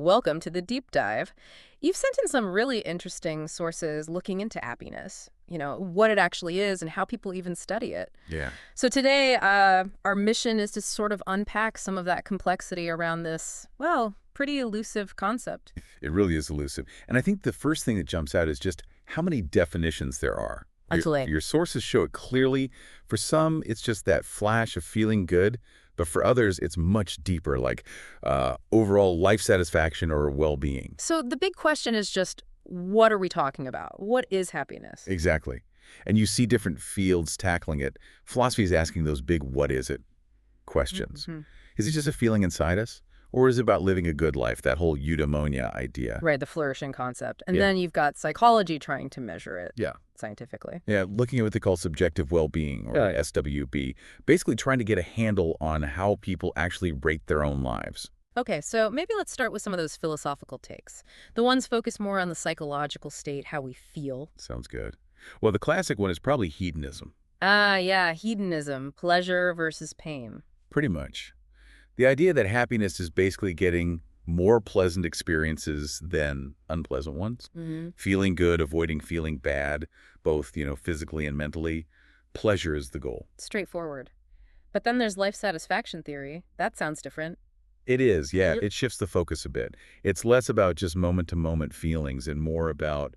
Welcome to the deep dive. You've sent in some really interesting sources looking into happiness, what it actually is and how people even study it. Yeah, So today, our mission is to sort of unpack some of that complexity around this, well, pretty elusive concept. it really is elusive. And I think the first thing that jumps out is just how many definitions there are. Absolutely. Your sources show it clearly. For some, it's just that flash of feeling good, but for others, it's much deeper, like overall life satisfaction or well-being. So the big question is just, what are we talking about? What is happiness? Exactly. And you see different fields tackling it. Philosophy is asking those big what is it questions. Hmm. Is it just a feeling inside us? Or is it about living a good life, that whole eudaimonia idea? Right, the flourishing concept. And Yeah. then you've got psychology trying to measure it Yeah. scientifically. Yeah, looking at what they call subjective well-being, or Yeah. SWB, basically trying to get a handle on how people actually rate their own lives. Okay, so maybe let's start with some of those philosophical takes. The ones focused more on the psychological state, how we feel. Sounds good. Well, the classic one is probably hedonism, Ah, yeah, hedonism, pleasure versus pain. pretty much. The idea that happiness is basically getting more pleasant experiences than unpleasant ones. Hmm. Feeling good, avoiding feeling bad, both, physically and mentally. Pleasure is the goal. Straightforward. But then there's life satisfaction theory. That sounds different. It is, yeah. Yep. It shifts the focus a bit. It's less about just moment-to-moment feelings and more about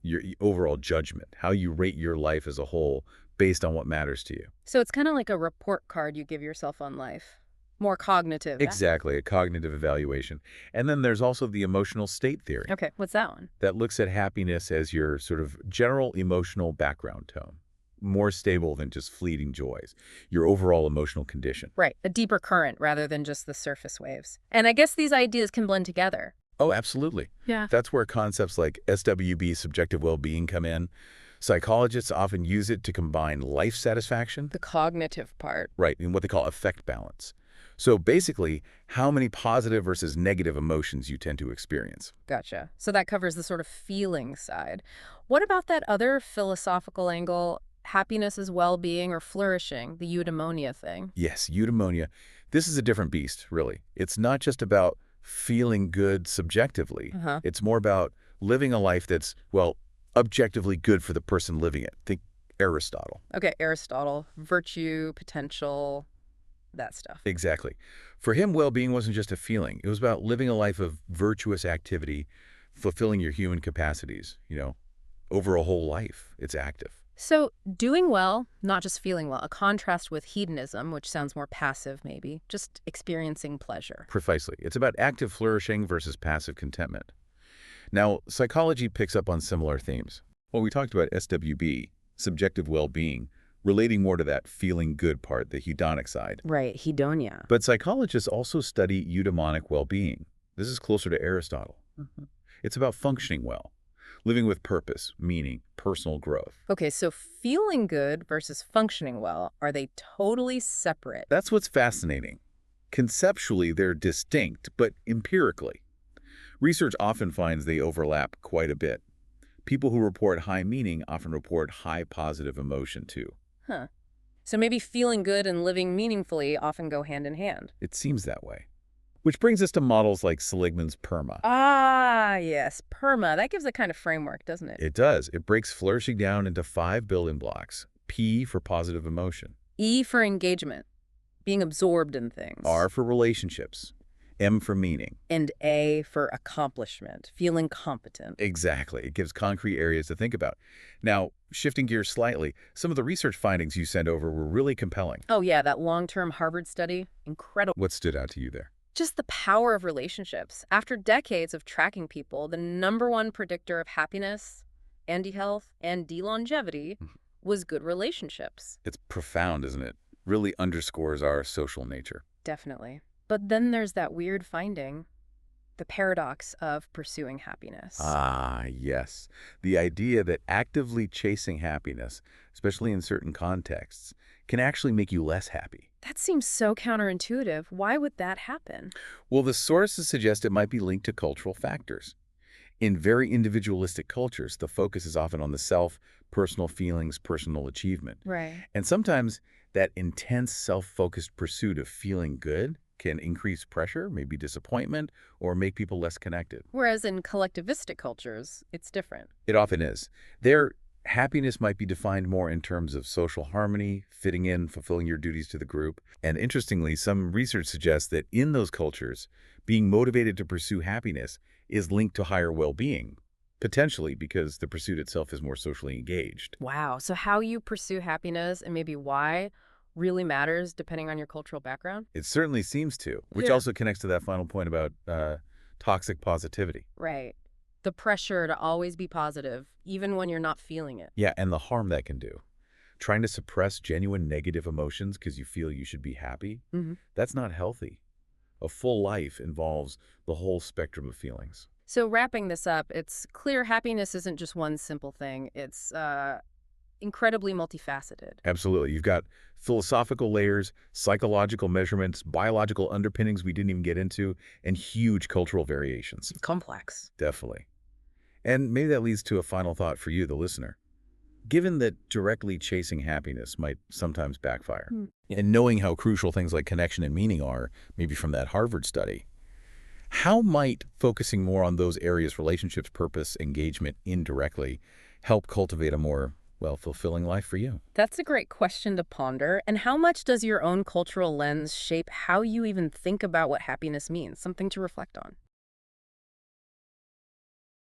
your overall judgment, how you rate your life as a whole based on what matters to you. So it's kind of like a report card you give yourself on life. More cognitive. Exactly, a cognitive evaluation. And then there's also the emotional state theory Okay, what's that one? that looks at happiness as your sort of general emotional background tone, more stable than just fleeting joys, your overall emotional condition. Right, a deeper current rather than just the surface waves. And I guess these ideas can blend together. Oh, absolutely. Yeah. That's where concepts like SWB, subjective well-being, come in. Psychologists often use it to combine life satisfaction, The cognitive part. right, in what they call affect balance. So basically, how many positive versus negative emotions you tend to experience. Gotcha. So that covers the sort of feeling side. What about that other philosophical angle, happiness is well-being or flourishing, the eudaimonia thing? Yes, eudaimonia. This is a different beast, really. It's not just about feeling good subjectively. Uh-huh. It's more about living a life that's, well, objectively good for the person living it. Think Aristotle. Okay, Aristotle, virtue, potential, that stuff. Exactly. For him, well-being wasn't just a feeling. It was about living a life of virtuous activity, fulfilling your human capacities, over a whole life. It's active. So doing well, not just feeling well, a contrast with hedonism, which sounds more passive maybe, just experiencing pleasure. Precisely. It's about active flourishing versus passive contentment. Now, psychology picks up on similar themes. Well, we talked about SWB, subjective well-being, relating more to that feeling good part, the hedonic side. Right, hedonia. But psychologists also study eudaimonic well-being. This is closer to Aristotle. Mhm. It's about functioning well, living with purpose, meaning, personal growth. Okay, so feeling good versus functioning well, are they totally separate? That's what's fascinating. Conceptually, they're distinct, but empirically, research often finds they overlap quite a bit. People who report high meaning often report high positive emotion, too. Huh. So maybe feeling good and living meaningfully often go hand in hand. It seems that way. Which brings us to models like Seligman's PERMA. Ah, yes, PERMA. That gives a kind of framework, doesn't it? It does. It breaks flourishing down into 5 building blocks. P for positive emotion. E for engagement, being absorbed in things. R for relationships. M for meaning. And A for accomplishment, feeling competent. Exactly. It gives concrete areas to think about. Now, shifting gears slightly, some of the research findings you sent over were really compelling. Oh yeah, that long-term Harvard study, incredible. What stood out to you there? Just the power of relationships. After decades of tracking people, the #1 predictor of happiness, and health, and longevity Mhm. was good relationships. It's profound, isn't it? Really underscores our social nature. Definitely. But then there's that weird finding, the paradox of pursuing happiness. Ah, yes. The idea that actively chasing happiness, especially in certain contexts, can actually make you less happy. That seems so counterintuitive. Why would that happen? Well, the sources suggest it might be linked to cultural factors. In very individualistic cultures, the focus is often on the self, personal feelings, personal achievement. Right. And sometimes that intense self-focused pursuit of feeling good can increase pressure, maybe disappointment, or make people less connected. Whereas in collectivistic cultures, it's different. It often is. Their happiness might be defined more in terms of social harmony, fitting in, fulfilling your duties to the group. And interestingly, some research suggests that in those cultures, being motivated to pursue happiness is linked to higher well-being, potentially because the pursuit itself is more socially engaged. Wow. So how you pursue happiness and maybe why really matters depending on your cultural background? It certainly seems to, which Yeah. also connects to that final point about toxic positivity. Right. The pressure to always be positive, even when you're not feeling it. Yeah, and the harm that can do. Trying to suppress genuine negative emotions because you feel you should be happy, Hmm. that's not healthy. A full life involves the whole spectrum of feelings. So wrapping this up, it's clear happiness isn't just one simple thing. It's incredibly multifaceted. Absolutely. You've got philosophical layers, psychological measurements, biological underpinnings we didn't even get into, and huge cultural variations. Complex. Definitely. And maybe that leads to a final thought for you, the listener. Given that directly chasing happiness might sometimes backfire, Hmm. and knowing how crucial things like connection and meaning are, maybe from that Harvard study, how might focusing more on those areas, relationships, purpose, engagement, indirectly, help cultivate a more, well, fulfilling life for you? That's a great question to ponder. And how much does your own cultural lens shape how you even think about what happiness means? Something to reflect on.